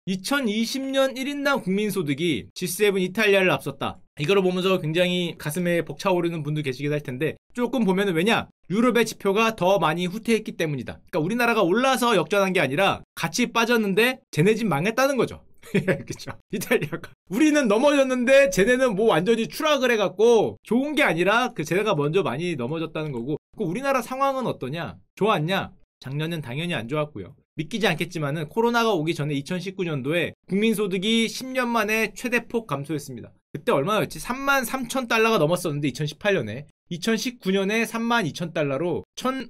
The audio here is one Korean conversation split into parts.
2020년 1인당 국민소득이 G7 이탈리아를 앞섰다. 이거를 보면서 굉장히 가슴에 벅차오르는 분도 계시긴 할 텐데, 조금 보면은 왜냐? 유럽의 지표가 더 많이 후퇴했기 때문이다. 그러니까 우리나라가 올라서 역전한 게 아니라 같이 빠졌는데 쟤네 집 망했다는 거죠. 그쵸? 이탈리아가. 우리는 넘어졌는데 쟤네는 뭐 완전히 추락을 해갖고 좋은 게 아니라 쟤네가 먼저 많이 넘어졌다는 거고, 우리나라 상황은 어떠냐? 좋았냐? 작년엔 당연히 안 좋았고요. 믿기지 않겠지만은 코로나가 오기 전에 2019년도에 국민소득이 10년 만에 최대폭 감소했습니다. 그때 얼마였지? 33,000달러가 넘었었는데 2018년에 2019년에 32,000달러로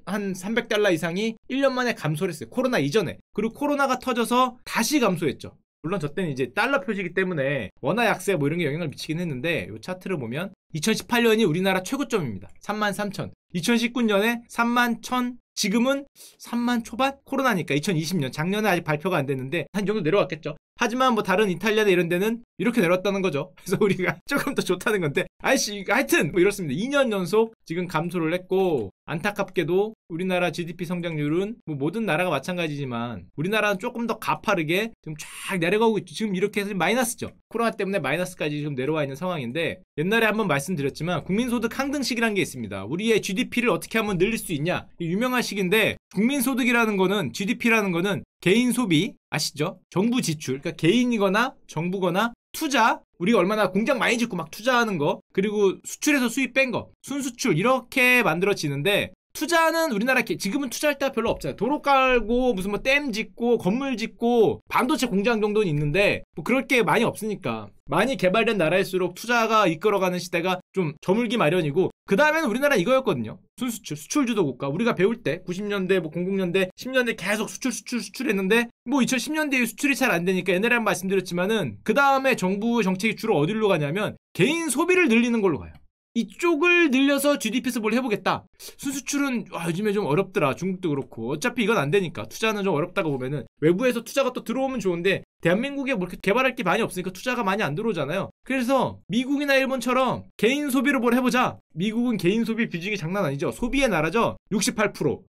한 300달러 이상이 1년 만에 감소를 했어요. 코로나 이전에. 그리고 코로나가 터져서 다시 감소했죠. 물론 저 때는 이제 달러 표시이기 때문에 원화 약세 뭐 이런 게 영향을 미치긴 했는데, 이 차트를 보면 2018년이 우리나라 최고점입니다. 33,000. 2019년에 31,000. 지금은 3만 초반? 코로나니까 2020년 작년에 아직 발표가 안 됐는데 한 정도 내려왔겠죠. 하지만 뭐 다른 이탈리아나 이런 데는 이렇게 내려왔다는 거죠. 그래서 우리가 조금 더 좋다는 건데, 하여튼 뭐 이렇습니다. 2년 연속 지금 감소를 했고, 안타깝게도 우리나라 GDP 성장률은 뭐 모든 나라가 마찬가지지만 우리나라는 조금 더 가파르게 지금 쫙 내려가고 있죠. 지금 이렇게 해서 마이너스죠. 코로나 때문에 마이너스까지 지금 내려와 있는 상황인데, 옛날에 한번 말씀드렸지만 국민소득 항등식이라는 게 있습니다. 우리의 GDP를 어떻게 하면 늘릴 수 있냐, 유명한 식인데, 국민소득이라는 거는, GDP라는 거는 개인 소비 아시죠? 정부 지출, 그러니까 개인이거나 정부거나 투자, 우리가 얼마나 공장 많이 짓고 막 투자하는 거, 그리고 수출해서 수입 뺀 거, 순수출, 이렇게 만들어지는데, 투자는 우리나라 지금은 투자할 데가 별로 없잖아요. 도로 깔고 무슨 뭐 댐 짓고 건물 짓고 반도체 공장 정도는 있는데 뭐 그럴 게 많이 없으니까, 많이 개발된 나라일수록 투자가 이끌어가는 시대가 좀 저물기 마련이고, 그 다음에는 우리나라 이거였거든요. 순수출, 수출주도 국가. 우리가 배울 때 90년대 뭐 00년대 10년대 계속 수출했는데 뭐 2010년대에 수출이 잘 안 되니까 옛날에 한번 말씀드렸지만은, 그 다음에 정부 정책이 주로 어디로 가냐면 개인 소비를 늘리는 걸로 가요. 이쪽을 늘려서 GDP에서 뭘 해보겠다. 순수출은 요즘에 좀 어렵더라. 중국도 그렇고. 어차피 이건 안 되니까 투자는 좀 어렵다고 보면은 외부에서 투자가 또 들어오면 좋은데, 대한민국에 뭐 이렇게 개발할 게 많이 없으니까 투자가 많이 안 들어오잖아요. 그래서 미국이나 일본처럼 개인 소비로 뭘 해보자. 미국은 개인 소비 비중이 장난 아니죠. 소비의 나라죠. 68%.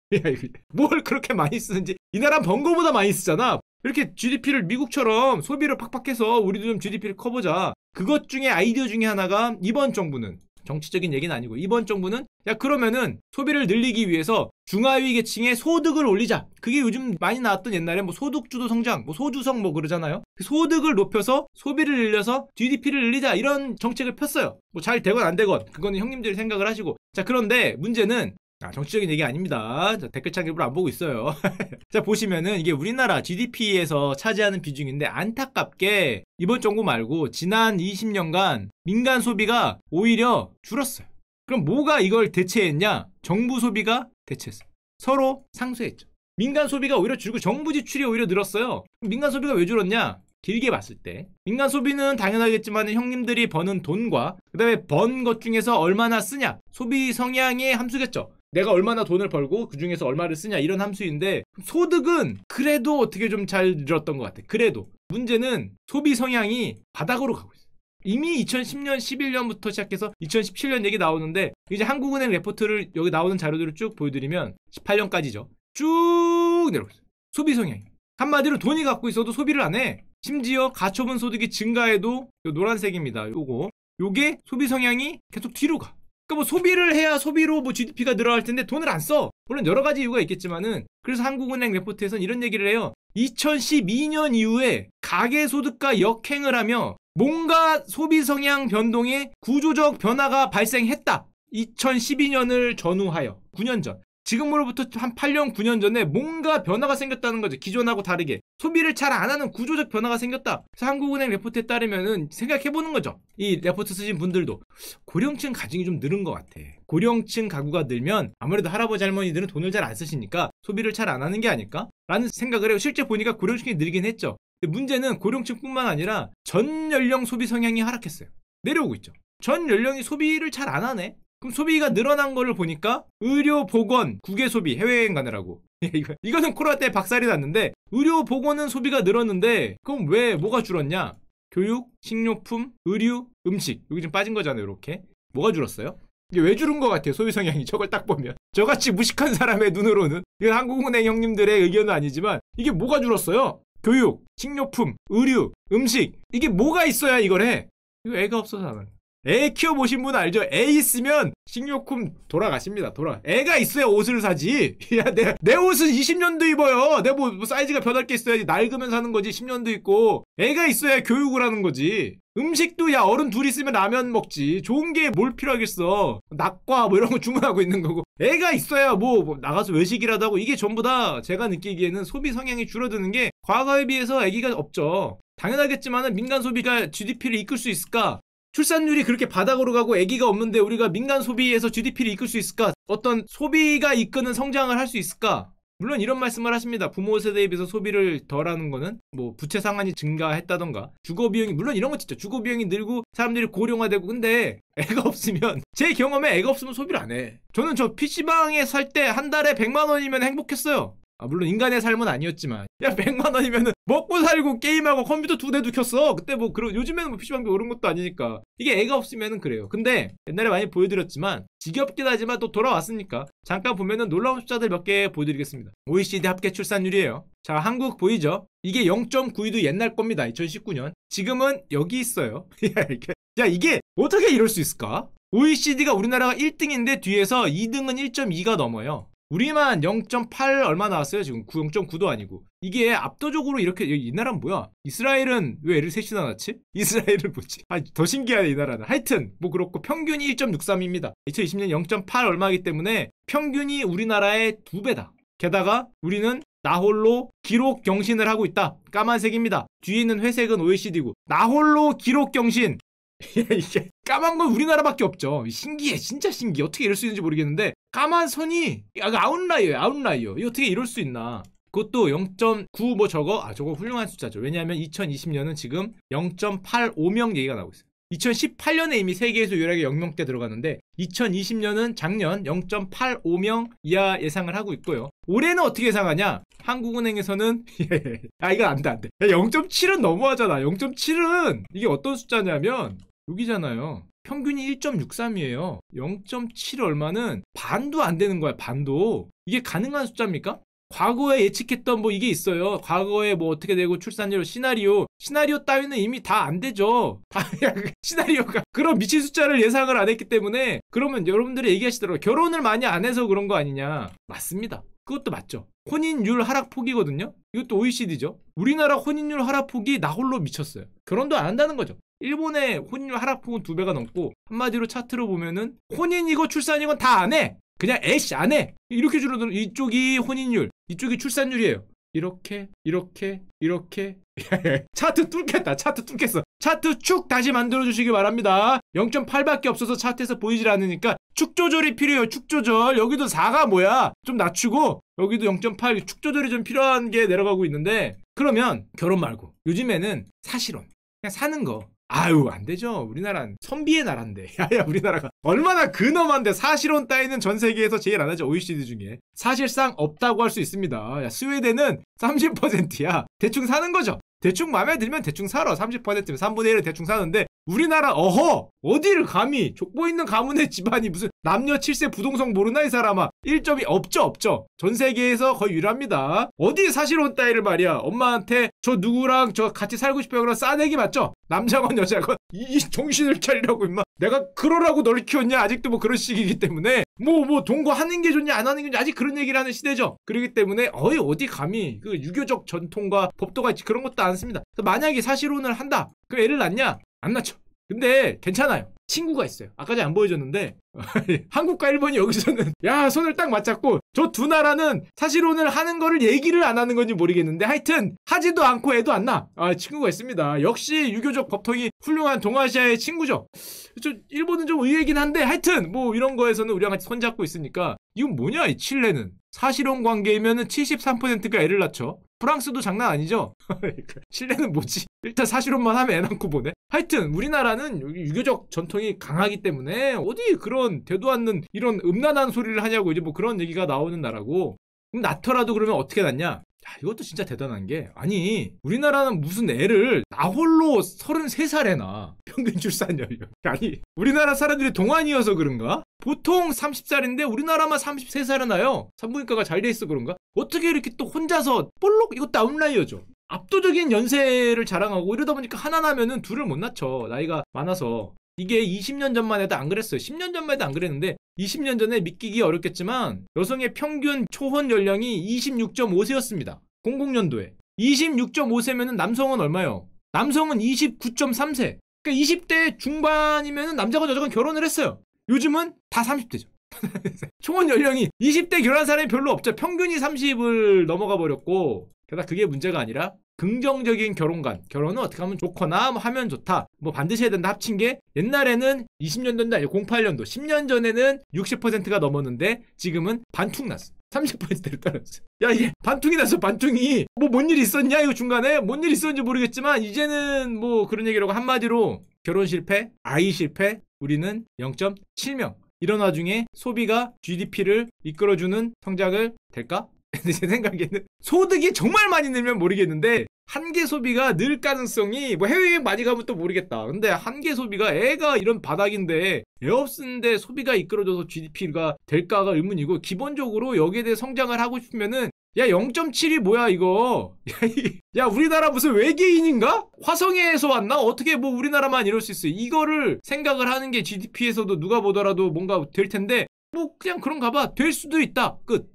뭘 그렇게 많이 쓰는지. 이 나라는 번 거보다 많이 쓰잖아. 이렇게 GDP를 미국처럼 소비를 팍팍 해서 우리도 좀 GDP를 커보자. 그것 중에 아이디어 중에 하나가, 이번 정부는, 정치적인 얘기는 아니고, 이번 정부는 야 그러면은 소비를 늘리기 위해서 중하위 계층의 소득을 올리자. 그게 요즘 많이 나왔던, 옛날에 뭐 소득주도 성장, 뭐 소주성 뭐 그러잖아요. 소득을 높여서 소비를 늘려서 GDP를 늘리자, 이런 정책을 폈어요. 뭐 잘 되건 안 되건 그거는 형님들이 생각을 하시고. 자, 그런데 문제는, 정치적인 얘기 아닙니다. 자, 댓글창 일부러 안 보고 있어요. 자, 보시면은 이게 우리나라 GDP에서 차지하는 비중인데, 안타깝게 이번 정부 말고 지난 20년간 민간 소비가 오히려 줄었어요. 그럼 뭐가 이걸 대체했냐? 정부 소비가 대체했어요. 서로 상쇄했죠. 민간 소비가 오히려 줄고 정부 지출이 오히려 늘었어요. 민간 소비가 왜 줄었냐? 길게 봤을 때 민간 소비는 당연하겠지만 형님들이 버는 돈과 그 다음에 번 것 중에서 얼마나 쓰냐, 소비 성향의 함수겠죠. 내가 얼마나 돈을 벌고 그 중에서 얼마를 쓰냐, 이런 함수인데, 소득은 그래도 어떻게 좀 잘 늘었던 것 같아. 그래도 문제는 소비 성향이 바닥으로 가고 있어요. 이미 2010년 11년부터 시작해서 2017년 얘기 나오는데, 이제 한국은행 레포트를 여기 나오는 자료들을 쭉 보여드리면 18년까지죠. 쭉 내려오고 있어요. 소비 성향이. 한마디로 돈이 갖고 있어도 소비를 안 해. 심지어 가처분 소득이 증가해도, 요 노란색입니다. 요게 소비 성향이 계속 뒤로 가. 그러니까 뭐 소비를 해야 소비로 뭐 GDP가 늘어날 텐데 돈을 안 써. 물론 여러 가지 이유가 있겠지만은, 그래서 한국은행 레포트에서는 이런 얘기를 해요. 2012년 이후에 가계소득과 역행을 하며 뭔가 소비 성향 변동에 구조적 변화가 발생했다. 2012년을 전후하여 9년 전. 지금으로부터 한 8년, 9년 전에 뭔가 변화가 생겼다는 거죠. 기존하고 다르게. 소비를 잘 안 하는 구조적 변화가 생겼다. 그래서 한국은행 레포트에 따르면은 생각해보는 거죠. 이 레포트 쓰신 분들도. 고령층 가중이 좀 늘은 것 같아. 고령층 가구가 늘면 아무래도 할아버지 할머니들은 돈을 잘 안 쓰시니까 소비를 잘 안 하는 게 아닐까? 라는 생각을 해요. 실제 보니까 고령층이 늘긴 했죠. 근데 문제는 고령층뿐만 아니라 전 연령 소비 성향이 하락했어요. 내려오고 있죠. 전 연령이 소비를 잘 안 하네? 그럼 소비가 늘어난 거를 보니까 의료, 보건, 국외 소비, 해외여행 가느라고. 이거는 코로나 때 박살이 났는데, 의료, 보건은 소비가 늘었는데, 그럼 왜 뭐가 줄었냐? 교육, 식료품, 의류, 음식. 여기 좀 빠진 거잖아요, 이렇게. 뭐가 줄었어요? 이게 왜 줄은 것 같아요, 소비 성향이. 저걸 딱 보면. 저같이 무식한 사람의 눈으로는. 이건 한국은행 형님들의 의견은 아니지만, 이게 뭐가 줄었어요? 교육, 식료품, 의류, 음식 이게 뭐가 있어야 이걸 해? 이거 애가 없어서 안 해. 애 키워보신 분 알죠? 애 있으면 식료품 돌아가십니다. 애가 있어야 옷을 사지. 야, 내 옷은 20년도 입어요. 내 뭐 사이즈가 변할 게 있어야지. 낡으면 사는 거지. 10년도 입고. 애가 있어야 교육을 하는 거지. 음식도 야 어른 둘이 있으면 라면 먹지. 좋은 게 뭘 필요하겠어. 낙과 뭐 이런 거 주문하고 있는 거고. 애가 있어야 뭐 나가서 외식이라도 하고. 이게 전부 다 제가 느끼기에는 소비 성향이 줄어드는 게 과거에 비해서 애기가 없죠. 당연하겠지만은 민간 소비가 GDP를 이끌 수 있을까? 출산율이 그렇게 바닥으로 가고 아기가 없는데 우리가 민간 소비에서 GDP를 이끌 수 있을까? 어떤 소비가 이끄는 성장을 할 수 있을까? 물론 이런 말씀을 하십니다. 부모 세대에 비해서 소비를 덜하는 거는 뭐 부채 상환이 증가했다던가 주거 비용이 물론 이런 거 진짜 주거 비용이 늘고 사람들이 고령화되고 근데 애가 없으면 제 경험에 애가 없으면 소비를 안 해. 저는 저 PC방에 살 때 한 달에 100만 원이면 행복했어요. 물론 인간의 삶은 아니었지만 야 100만 원이면은 먹고 살고 게임하고 컴퓨터 2대도 켰어. 그때 뭐 요즘에는 뭐 PC방비 오른 것도 아니니까 이게 애가 없으면은 그래요. 근데 옛날에 많이 보여드렸지만 지겹긴 하지만 또 돌아왔으니까 잠깐 보면은 놀라운 숫자들 몇 개 보여드리겠습니다. OECD 합계 출산율이에요. 자 한국 보이죠? 이게 0.92도 옛날 겁니다. 2019년. 지금은 여기 있어요. 야 이게 어떻게 이럴 수 있을까? OECD가 우리나라가 1등인데 뒤에서 2등은 1.2가 넘어요. 우리만 0.8 얼마 나왔어요 지금 0.9도 아니고. 이게 압도적으로 이렇게 이 나라는 뭐야? 이스라엘은 왜 애를 셋이나 낳지? 이스라엘은 뭐지? 더 신기하네 이 나라는. 하여튼 뭐 그렇고 평균이 1.63입니다 2020년 0.8 얼마이기 때문에 평균이 우리나라의 2배다 게다가 우리는 나홀로 기록 경신을 하고 있다. 까만색입니다. 뒤에 있는 회색은 OECD고 나홀로 기록 경신. 이게 까만 건 우리나라밖에 없죠. 신기해 진짜 신기해. 어떻게 이럴 수 있는지 모르겠는데 까만 선이 아웃라이어예요. 아웃라이어. 이거 어떻게 이럴 수 있나. 그것도 0.9 뭐 저거 훌륭한 숫자죠. 왜냐하면 2020년은 지금 0.85명 얘기가 나오고 있어요. 2018년에 이미 세계에서 유일하게 0명대 들어갔는데 2020년은 작년 0.85명 이하 예상을 하고 있고요. 올해는 어떻게 예상하냐? 한국은행에서는 이건 안돼 0.7은 너무하잖아. 0.7은 이게 어떤 숫자냐면 여기잖아요. 평균이 1.63이에요 0.7 얼마는 반도 안 되는 거야. 반도. 이게 가능한 숫자입니까? 과거에 예측했던 뭐 이게 있어요. 과거에 뭐 어떻게 되고 출산율 시나리오 따위는 이미 다 안 되죠. 다 시나리오가 그런 미친 숫자를 예상을 안 했기 때문에. 그러면 여러분들이 얘기하시더라고요. 결혼을 많이 안 해서 그런 거 아니냐. 맞습니다. 그것도 맞죠. 혼인율 하락폭이거든요. 이것도 OECD죠. 우리나라 혼인율 하락폭이 나홀로 미쳤어요. 결혼도 안 한다는 거죠. 일본의 혼인율 하락폭은 2배가 넘고 한마디로 차트로 보면은 혼인이고 출산이건 다 안 해. 그냥 애쉬 안 해. 이렇게 줄어드는 이쪽이 혼인율, 이쪽이 출산율이에요. 이렇게 차트 뚫겠다. 차트 뚫겠어. 차트 축 다시 만들어 주시기 바랍니다. 0.8밖에 없어서 차트에서 보이질 않으니까 축 조절이 필요해요. 축 조절. 여기도 4가 뭐야? 좀 낮추고 여기도 0.8 축 조절이 좀 필요한 게 내려가고 있는데 그러면 결혼 말고 요즘에는 사실혼 그냥 사는 거 아유 안 되죠. 우리나라는 선비의 나라인데. 야야 우리나라가 얼마나 근엄한데. 사실혼 따위는 전 세계에서 제일 안 하죠. OECD 중에. 사실상 없다고 할 수 있습니다. 야, 스웨덴은 30%야. 대충 사는 거죠. 대충 마음에 들면 대충 살아. 30%면 3분의 1을 대충 사는데 우리나라 어디를 감히 족보 있는 가문의 집안이 무슨 남녀 7세 부동성 모르나 이 사람아. 1점이 없죠. 전 세계에서 거의 유일합니다. 어디 사실혼 따위를 말이야. 엄마한테 저 누구랑 저 같이 살고 싶어요 그런 싸대기 맞죠? 남자건 여자건 이 정신을 차리라고 임마. 내가 그러라고 널 키웠냐. 아직도 뭐 그런 시기이기 때문에 뭐 동거 하는 게 좋냐 안 하는 게 좋냐 아직 그런 얘기를 하는 시대죠. 그렇기 때문에 어디 감히 그 유교적 전통과 법도가 있지 그런 것도 않습니다. 만약에 사실혼을 한다. 그럼 애를 낳냐? 안 낳죠. 근데 괜찮아요. 친구가 있어요. 아까 전에 안 보여줬는데 한국과 일본이 여기서는 야 손을 딱 맞잡고 저 두 나라는 사실혼을 하는 거를 얘기를 안 하는 건지 모르겠는데 하여튼 하지도 않고 애도 안 낳아. 친구가 있습니다. 역시 유교적 법통이 훌륭한 동아시아의 친구죠. 저 일본은 좀 의외이긴 한데 하여튼 뭐 이런 거에서는 우리랑 같이 손잡고 있으니까 이건 뭐냐 이 칠레는. 사실혼 관계이면은 73%가 애를 낳죠. 프랑스도 장난 아니죠? 칠레는 뭐지? 일단 사실혼만 하면 애 낳고 보네? 하여튼 우리나라는 유교적 전통이 강하기 때문에 어디 그런 되도 않는 이런 음란한 소리를 하냐고 이제 뭐 그런 얘기가 나오는 나라고. 그럼 낳더라도 그러면 어떻게 낳냐? 이것도 진짜 대단한 게 아니 우리나라는 무슨 애를 나홀로 33살에 낳아. 평균 출산율이. 아니 우리나라 사람들이 동안이어서 그런가? 보통 30살인데 우리나라만 33살에 낳아요. 산부인과가 잘 돼 있어 그런가? 어떻게 이렇게 또 혼자서 볼록 이것도 아웃라이어죠. 압도적인 연세를 자랑하고 이러다 보니까 하나 나면은 둘을 못 낳죠. 나이가 많아서. 이게 20년 전만 해도 안 그랬어요. 10년 전만 해도 안 그랬는데 20년 전에 믿기기 어렵겠지만 여성의 평균 초혼 연령이 26.5세였습니다. 00년도에. 26.5세면은 남성은 얼마요? 남성은 29.3세. 그러니까 20대 중반이면은 남자가 여자가 결혼을 했어요. 요즘은 다 30대죠. 초혼 연령이 20대 결혼한 사람이 별로 없죠. 평균이 30을 넘어가 버렸고 게다가 그게 문제가 아니라 긍정적인 결혼관, 결혼은 어떻게 하면 좋거나 뭐 하면 좋다, 뭐 반드시 해야 된다 합친 게 옛날에는 20년 전도 아니고 08년도 10년 전에는 60%가 넘었는데 지금은 반퉁 났어. 30%를 떨어졌어. 야, 이게 반퉁이 났어. 반퉁이. 뭐 뭔 일 있었냐 이거 중간에. 뭔 일 있었는지 모르겠지만 이제는 뭐 그런 얘기라고 한마디로 결혼 실패, 아이 실패, 우리는 0.7명. 이런 와중에 소비가 GDP를 이끌어주는 성장을 될까? 근데 제 생각에는 소득이 정말 많이 늘면 모르겠는데 한계 소비가 늘 가능성이 뭐 해외여행 많이 가면 또 모르겠다. 근데 한계 소비가 애가 이런 바닥인데 애 없는데 소비가 이끌어줘서 GDP가 될까가 의문이고 기본적으로 여기에 대해 성장을 하고 싶으면은 야 0.7이 뭐야 이거 야 우리나라 무슨 외계인인가? 화성에서 왔나? 어떻게 뭐 우리나라만 이럴 수 있어요. 이거를 생각을 하는 게 GDP에서도 누가 보더라도 뭔가 될 텐데 뭐 그냥 그런가 봐. 될 수도 있다. 끝.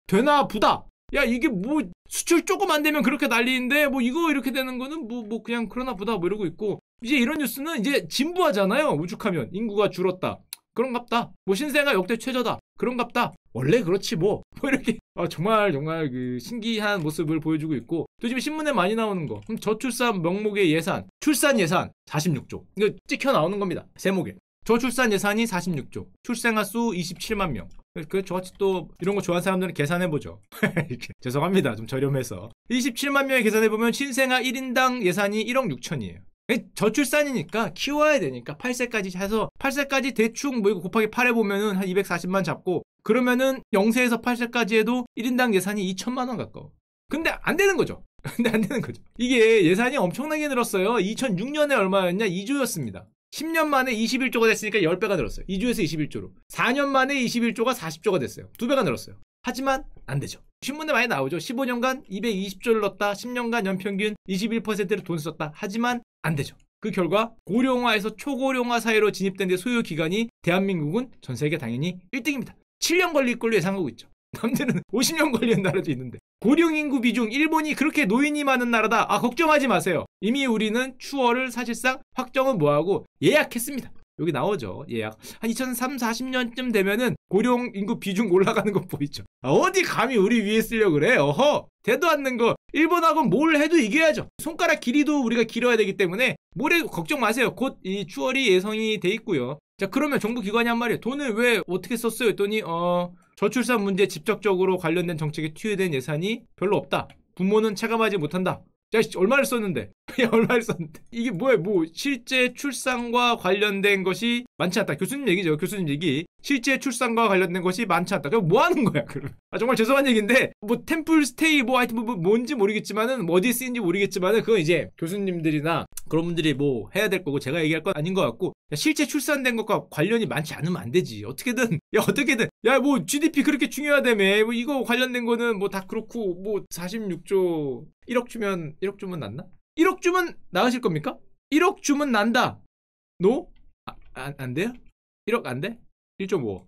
되나 보다. 야 이게 뭐 수출 조금 안 되면 그렇게 난리인데 뭐 이거 이렇게 되는 거는 뭐 그냥 그러나 보다 뭐 이러고 있고 이제 이런 뉴스는 이제 진부하잖아요. 오죽하면 인구가 줄었다. 그런갑다. 뭐 신생아 역대 최저다. 그런갑다. 원래 그렇지 뭐 이렇게 정말 그 신기한 모습을 보여주고 있고 또 지금 신문에 많이 나오는 거 그럼 저출산 명목의 예산 출산 예산 46조 이거 찍혀 나오는 겁니다. 세목에 저출산 예산이 46조 출생아 수 27만 명 저같이 또 이런 거 좋아하는 사람들은 계산해보죠. 죄송합니다. 좀 저렴해서 27만 명에 계산해보면 신생아 1인당 예산이 1억 6천이에요. 저출산이니까 키워야 되니까 8세까지 해서 8세까지 대충 뭐 이거 곱하기 8 해보면은 한 240만 잡고 그러면은 0세에서 8세까지 해도 1인당 예산이 2천만 원 가까워. 근데 안 되는 거죠. 이게 예산이 엄청나게 늘었어요. 2006년에 얼마였냐? 2조였습니다. 10년 만에 21조가 됐으니까 10배가 늘었어요. 2조에서 21조로. 4년 만에 21조가 40조가 됐어요. 2배가 늘었어요. 하지만 안 되죠. 신문에 많이 나오죠. 15년간 220조를 넣었다. 10년간 연평균 21%를 돈 썼다. 하지만 안 되죠. 그 결과 고령화에서 초고령화 사회로 진입된 데 소요 기간이 대한민국은 전 세계 당연히 1등입니다. 7년 걸릴 걸로 예상하고 있죠. 남들은 50년 걸리는 나라도 있는데 고령인구 비중 일본이 그렇게 노인이 많은 나라다. 걱정하지 마세요. 이미 우리는 추월을 사실상 확정은 뭐하고 예약했습니다. 여기 나오죠. 예약. 한 2030, 40년쯤 되면은 고령인구 비중 올라가는 거 보이죠. 어디 감히 우리 위에 쓰려고 그래. 대도 않는 거. 일본하고 뭘 해도 이겨야죠. 손가락 길이도 우리가 길어야 되기 때문에 뭘 해도 걱정 마세요. 곧 이 추월이 예상이 돼 있고요. 자, 그러면 정부 기관이 한 말이에요. 돈을 왜 어떻게 썼어요? 했더니 저출산 문제 직접적으로 관련된 정책에 투여된 예산이 별로 없다. 부모는 체감하지 못한다. 야, 얼마를 썼는데? 얼마를 썼는데? 이게 뭐야? 실제 출산과 관련된 것이 많지 않다. 교수님 얘기죠. 교수님 얘기. 실제 출산과 관련된 것이 많지 않다. 그럼 뭐 하는 거야, 그럼? 정말 죄송한 얘기인데, 템플 스테이, 하여튼 뭔지 모르겠지만은, 어디에 쓰인지 모르겠지만은, 그건 이제 교수님들이나 그런 분들이 해야 될 거고, 제가 얘기할 건 아닌 것 같고, 실제 출산된 것과 관련이 많지 않으면 안 되지. 어떻게든. GDP 그렇게 중요하다며. 이거 관련된 거는 다 그렇고, 46조, 1억 주면 낫나? 1억 주면 나으실 겁니까? 1억 주면 난다. 안 돼요? 1억 안 돼? 1.5억.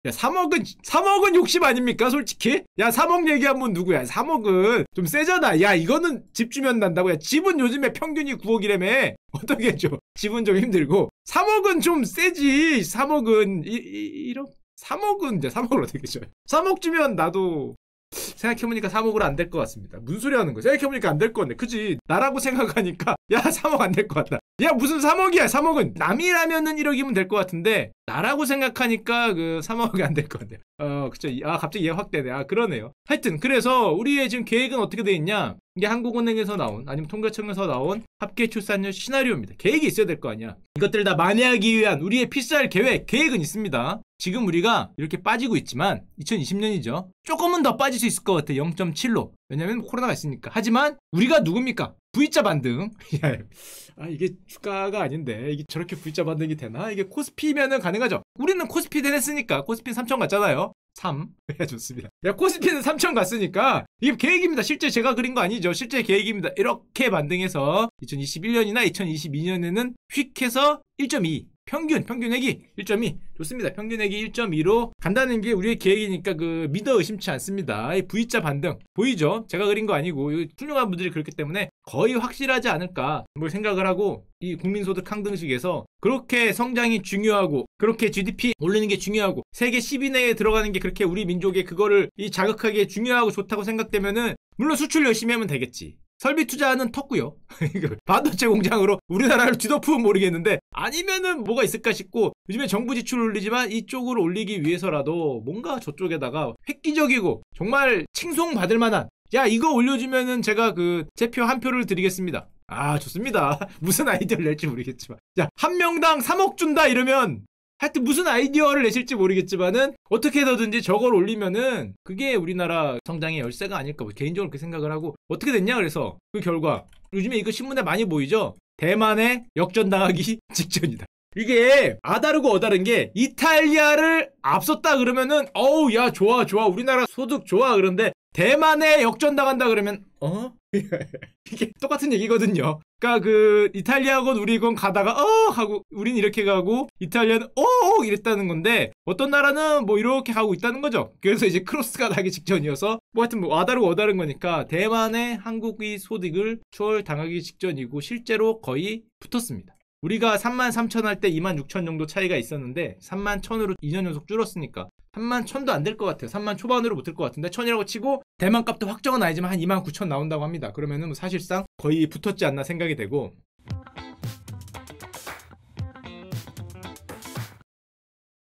야, 3억은 욕심 아닙니까? 솔직히? 야, 3억 얘기하면 누구야? 3억은 좀 세잖아. 야, 이거는 집 주면 난다고. 야, 집은 요즘에 평균이 9억이라며. 어떻게 줘? 집은 좀 힘들고. 3억은 좀 세지. 3억은 1억? 3억은 이제 3억을 어떻게 줘요? 3억 주면 나도 생각해보니까 3억으로 안 될 것 같습니다. 무슨 소리 하는 거야? 생각해보니까 안 될 것 같네. 그치? 나라고 생각하니까 야 3억 안 될 것 같다. 야 무슨 3억이야 3억은. 남이라면은 1억이면 될 것 같은데 나라고 생각하니까 3억이 안 될 것 같네요. 그쵸. 갑자기 이해 확 되네. 그러네요. 하여튼 그래서 우리의 지금 계획은 어떻게 돼 있냐. 이게 한국은행에서 나온 아니면 통계청에서 나온 합계 출산율 시나리오입니다. 계획이 있어야 될 거 아니야. 이것들을 다 만회하기 위한 우리의 필살 계획은 있습니다. 지금 우리가 이렇게 빠지고 있지만 2020년이죠. 조금은 더 빠질 수 있을 것 같아. 0.7로. 왜냐면 코로나가 있으니까. 하지만 우리가 누굽니까? V자 반등. 이게 주가가 아닌데 이게 저렇게 V자 반등이 되나? 이게 코스피면은 가능하죠. 우리는 코스피 되냈으니까. 코스피 3천 갔잖아요. 3. 좋습니다. 야, 코스피는 3천 갔으니까 이게 계획입니다. 실제 제가 그린 거 아니죠. 실제 계획입니다. 이렇게 반등해서 2021년이나 2022년에는 휙 해서 1.2 평균액이 1.2 좋습니다. 평균액이 1.2로 간다는 게 우리의 계획이니까 믿어 의심치 않습니다. 이 V자 반등 보이죠? 제가 그린 거 아니고 훌륭한 분들이 그렇기 때문에 거의 확실하지 않을까 뭘 생각을 하고 이 국민소득 항등식에서 그렇게 성장이 중요하고 그렇게 GDP 올리는 게 중요하고 세계 10위 내에 들어가는 게 그렇게 우리 민족의 그거를 자극하기에 중요하고 좋다고 생각되면은 물론 수출 열심히 하면 되겠지. 설비 투자는 텄고요. 반도체 공장으로 우리나라를 뒤덮으면 모르겠는데 아니면은 뭐가 있을까 싶고 요즘에 정부 지출 올리지만 이쪽으로 올리기 위해서라도 뭔가 저쪽에다가 획기적이고 정말 칭송받을 만한 야 이거 올려주면은 제가 제표 한 표를 드리겠습니다. 아 좋습니다. 무슨 아이디어를 낼지 모르겠지만 자 한 명당 3억 준다 이러면 하여튼 무슨 아이디어를 내실지 모르겠지만은 어떻게 해서든지 저걸 올리면은 그게 우리나라 성장의 열쇠가 아닐까 개인적으로 그렇게 생각을 하고 어떻게 됐냐 그래서 그 결과 요즘에 이거 신문에 많이 보이죠? 대만에 역전당하기 직전이다. 이게 아다르고 어다른 게 이탈리아를 앞섰다 그러면은 어우 야 좋아 우리나라 소득 좋아 그런데 대만에 역전당한다 그러면 이게 똑같은 얘기거든요. 그러니까 이탈리아건 우리건 가다가 하고 우린 이렇게 가고 이탈리아는 이랬다는 건데 어떤 나라는 뭐 이렇게 가고 있다는 거죠. 그래서 이제 크로스가 나기 직전이어서 뭐 하여튼 뭐 아다르고 어다른 거니까 대만의 한국의 소득을 추월당하기 직전이고 실제로 거의 붙었습니다. 우리가 33,000 할 때 26,000 정도 차이가 있었는데 31,000으로 2년 연속 줄었으니까 31,000도 안 될 것 같아요. 3만 초반으로 못 될 것 같은데 1,000이라고 치고 대만 값도 확정은 아니지만 한 29,000 나온다고 합니다. 그러면은 사실상 거의 붙었지 않나 생각이 되고